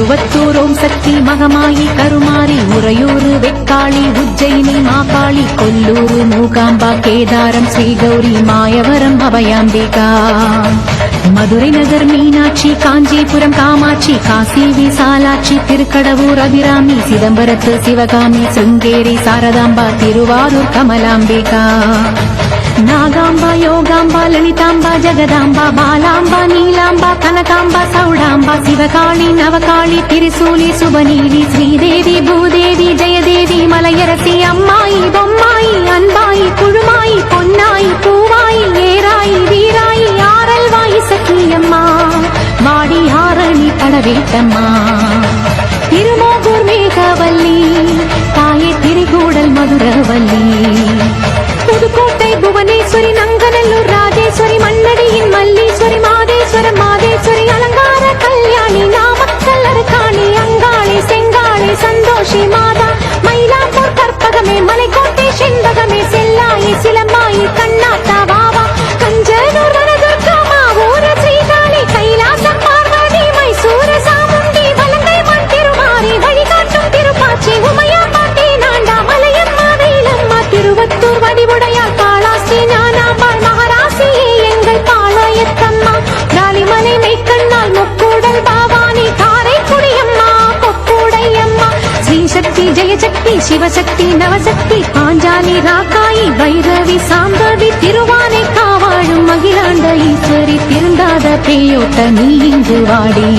மருவத்தூர் ஓம் சக்தி மகமாயி கருமாரி உறையூரு வெக்காளி உஜ்ஜயினி மாகாளி கொல்லூரு மூகாம்பா கேதாரம் ஸ்ரீகௌரி மாயவரம் அபயாம்பிகா மதுரை நகர் மீனாட்சி காஞ்சிபுரம் காமாட்சி காசி விசாலாட்சி திருக்கடவூர் அபிராமி சிதம்பரத்து சிவகாமி சிருங்கேரி சாரதாம்பா திருவாரூர் கமலாம்பிகா நாகாம்பா யோகாம்பா லலிதாம்பா ஜெகதாம்பா பாலாம்பா நீலாம்பா கனகாம்பா சௌடாம்பா சிவகாளி நவகாளி திரிசூலி சுபநீலி ஸ்ரீதேவி பூதேவி ஜெயதேவி மலையரசி அம்மாயி பொம்மாயி அன்பாயி குழுமாயி பொன்னாயி பூவாயி ஏராயி வீராயி ஆரல்வாயி சக்கியம்மா வாடி ஆரணி படவேட்டம்மா திருமோகூர் மேகவல்லி தாயே திரிகூடல் மதுரவல்லி புதுக்கோட்டை புவனேஸ்வரி நங்கநல்லூர் ராஜேஸ்வரி மண்ணடியின் மல்லீஸ்வரி மாதேஸ்வரம் மாதேஸ்வரி அலங்கார கல்யாணி நாமக்கல் அரக்காணி அங்காளி செங்காளி சந்தோஷி மாதா மயிலாப்பூர் கற்பகமே மலைக்கோட்டை செண்பகமே செல்லாயி சிலம்பாயி கண்ணாத்தா வாவா கஞ்சனூர் வனதுர்கா மாவூர ஸ்ரீகாளி கைலாசம் பார்வதி மைசூர சாமுண்டி வலங்கை மண் திருமாரி வழிகாட்டும் திருப்பாச்சி உமையா பாட்டி நாண்டா மலையம்மா வேலம்மா திருவத்தூர் வடிவுடையார் காளாஸ்ரீ ஞானாம்பாள் மகாராசியே எங்கள் பாளையத்தம்மா காலிமலை மெய்க்கண்ணால் முக்கூடல் பாவானி காரைக்குடியம்மா கொக்கூடையம்மா ஸ்ரீசக்தி ஜெயசக்தி சிவசக்தி நவசக்தி பாஞ்சாலி ராக்காயி பைரவி சாம்பவி திருவானை காவாழும் மகிழாண்ட ஈஸ்வரி திருந்தாத பேயோட்ட நீ இங்கு வாடி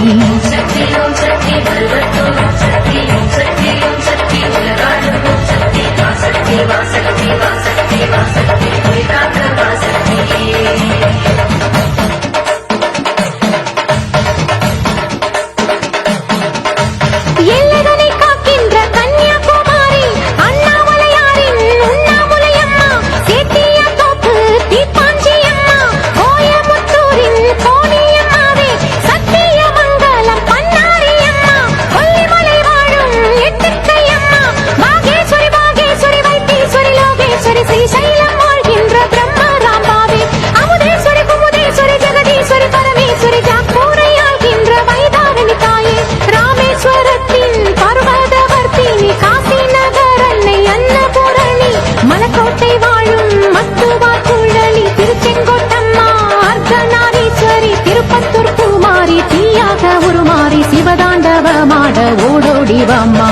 எல்லைகளை காக்கின்ற கன்னியாகுமரி அண்ணாமலையாரின் உண்ணாமுலையம்மா சேத்தியா தோப்பு தீப்பாஞ்சியம்மா கோயமுத்தூரின் கோணியம்மாவே சத்தியமங்கலம் பன்னாரியம்மா கொல்லிமலை வாழும் எட்டுக்கையம்மா பாகேஸ்வரி பாகேஸ்வரி வைத்தீஸ்வரி லோகேஸ்வரி ஸ்ரீசைலம் வாழ்கின்ற பிரம்மராம்பாவே அமுதேஸ்வரி குமுதேஸ்வரி ஜெகதீஸ்வரி பரமேஸ்வரி ஜாக்கூரை ஆள்கின்ற வைதாரணி தாயே ராமேஸ்வரத்தின் பர்வதவர்த்தினி காசி நகர் அன்னை அன்னபூரணி மலக்கோட்டை வாழும் மத்துவா குழலி திருச்செங்கோட்டம்மா அர்த்தநாரீஸ்வரி திருப்பத்தூர் பூமாரி தீயாக உருமாறி சிவதாண்டவமாட ஓடோடி வாம்மா